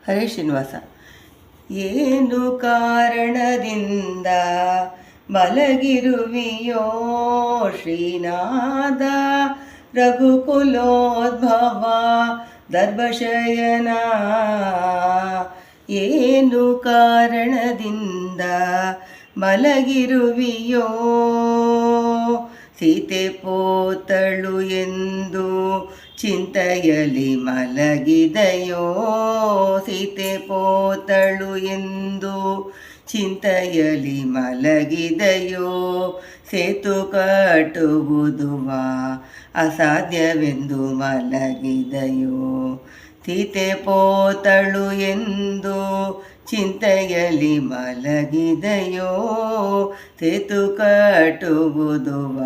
ಹರೇ ಶ್ರೀನಿವಾಸ. ಏನು ಕಾರಣದಿಂದ ಮಲಗಿರುವಿಯೋ ಶ್ರೀನಾಥ, ರಘುಕುಲೋದ್ಭವ ದರ್ಭಶಯನ. ಏನು ಕಾರಣದಿಂದ ಮಲಗಿರುವಿಯೋ, ಸೀತೆ ಪೋತಳು ಎಂದು ಚಿಂತೆಯಲಿ ಮಲಗಿದೆಯೋ, ಸೀತೆ ಪೋತಳು ಎಂದು ಚಿಂತೆಯಲಿ ಮಲಗಿದೆಯೋ, ಸೇತು ಕಟ್ಟುವುದುವ ಅಸಾಧ್ಯವೆಂದು ಮಲಗಿದೆಯೋ, ಸೀತೆ ಪೋತಳು ಎಂದು ಚಿಂತೆಯಲಿ ಮಲಗಿದೆಯೋ, ಸೇತು ಕಟ್ಟುವುದುವ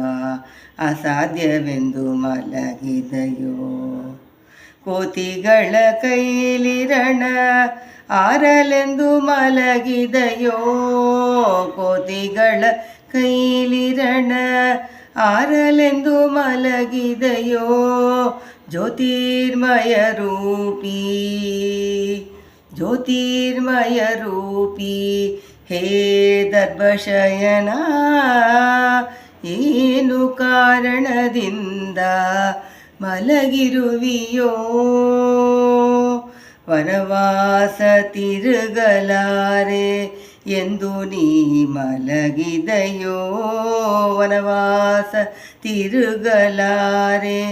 ಅಸಾಧ್ಯವೆಂದು ಮಲಗಿದೆಯೋ, ಕೋತಿಗಳ ಕೈಲಿರಣ ಆರಲೆಂದು ಮಲಗಿದೆಯೋ, ಕೋತಿಗಳ ಕೈಲಿರಣ ಆರಲೆಂದು ಮಲಗಿದೆಯೋ, ಜ್ಯೋತಿರ್ಮಯ ರೂಪಿ ಜ್ಯೋತಿರ್ಮಯ ರೂಪಿ ಹೇ ದರ್ಭಶಯನ. ಏನು ಕಾರಣದಿಂದ ಮಲಗಿರುವಿಯೋ, ವನವಾಸ ತಿರುಗಲಾರೆ ಎಂದು ನೀ ಮಲಗಿದೆಯೋ, ವನವಾಸ ತಿರುಗಲಾರೆ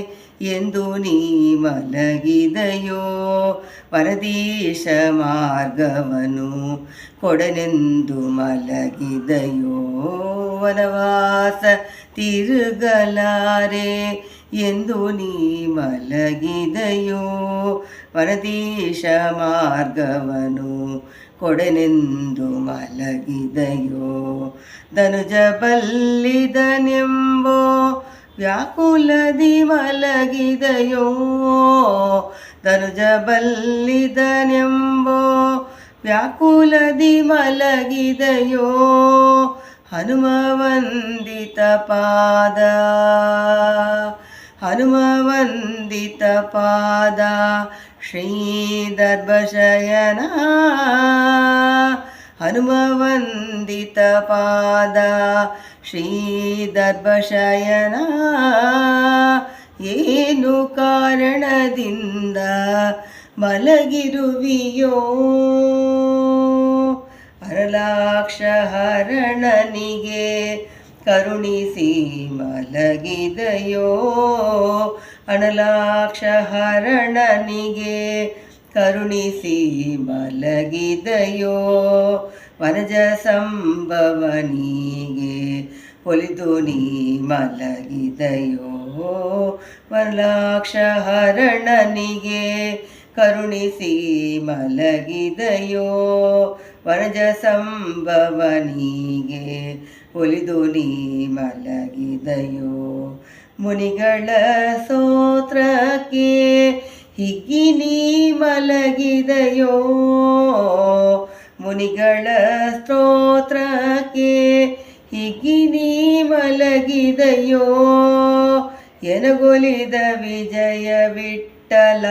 ಎಂದು ನೀ ಮಲಗಿದೆಯೋ, ವರದೀಶ ಮಾರ್ಗವನು ಕೊಡನೆಂದು ಮಲಗಿದೆಯೋ, ವನವಾಸ ತಿರುಗಲಾರೆ ಎಂದು ನೀ ಮಲಗಿದೆಯೋ, ವರದೀಶ ಮಾರ್ಗವನು ಕೊಡನೆಂದು ಮಲಗಿದೆಯೋ, ಧನುಜ ಬಲ್ಲಿದನೆಂಬೋ ವ್ಯಾಕುಲದಿ ಮಲಗಿದೆಯೋ, ಧನುಜ ಬಲ್ಲಿದನೆಂಬೋ ವ್ಯಾಕುಲದಿ ಮಲಗಿದೆಯೋ, ಹನುಮವಂದಿತ ಪಾದ ಹನುಮವಂದಿತ ಪಾದ ಶ್ರೀ ದರ್ಭಶಯನ, ಹನುಮವಂದಿತ ಪಾದ ಶ್ರೀ ದರ್ಭಶಯನ. ಏನು ಕಾರಣದಿಂದ ಮಲಗಿರುವಿಯೋ, ಅರಲಾಕ್ಷ ಹರಣನಿಗೆ ಕರುಣಿಸಿ ಮಲಗಿದೆಯೋ, ಅನಲಾಕ್ಷ ಹರಣನಿಗೆ ಕರುಣಿಸಿ ಮಲಗಿದೆಯೋ, ವನಜ ಸಂಭವನಿಗೆ ಒಲಿದು ನೀ ಮಲಗಿದೆಯೋ, ವನಲಾಕ್ಷ ಹರಣನಿಗೆ ಕರುಣಿಸಿ ಮಲಗಿದೆಯೋ, ವನಜ ಸಂಭವನಿಗೆ ಒಲಿದು ನೀ ಮಲಗಿದೆಯೋ, ಮುನಿಗಳ ಸ್ತೋತ್ರಕ್ಕೆ ಹಿಗ್ಗಿ ನೀ ಮಲಗಿದೆಯೋ, ಮುನಿಗಳ ಸ್ತೋತ್ರಕ್ಕೆ ಹಿಗ್ಗಿ ನೀ ಮಲಗಿದೆಯೋ, ಎನಗೊಲಿದ ವಿಜಯ ವಿಠ್ಠಲ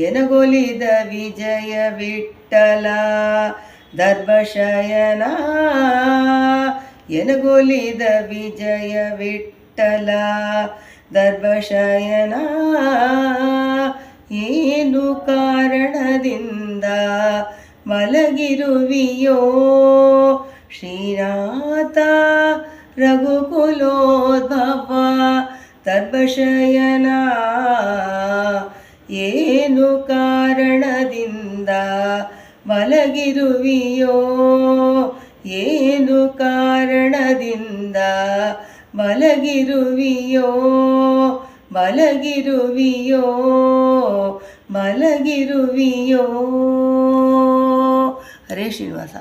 ಎನಗೊಲಿದ ವಿಜಯ ವಿಠ್ಠಲ ದರ್ಭಶಯನ, ಎನಗೊಲಿದ ವಿಜಯ ವಿಠ್ಠಲ ದರ್ಭಶಯನ. ಏನು ಕಾರಣದಿಂದ ಮಲಗಿರುವಿಯೋ ಶ್ರೀನಾಥ, ರಘುಕುಲೋದ್ಭವ ದರ್ಭಶಯನ. ಏನು ಕಾರಣದಿಂದ ಮಲಗಿರುವಿಯೋ, ಏನು ಕಾರಣದಿಂದ ಮಲಗಿರುವಿಯೋ, ಮಲಗಿರುವಿಯೋ, ಮಲಗಿರುವಿಯೋ. ಹರೇ ಶ್ರೀನಿವಾಸ.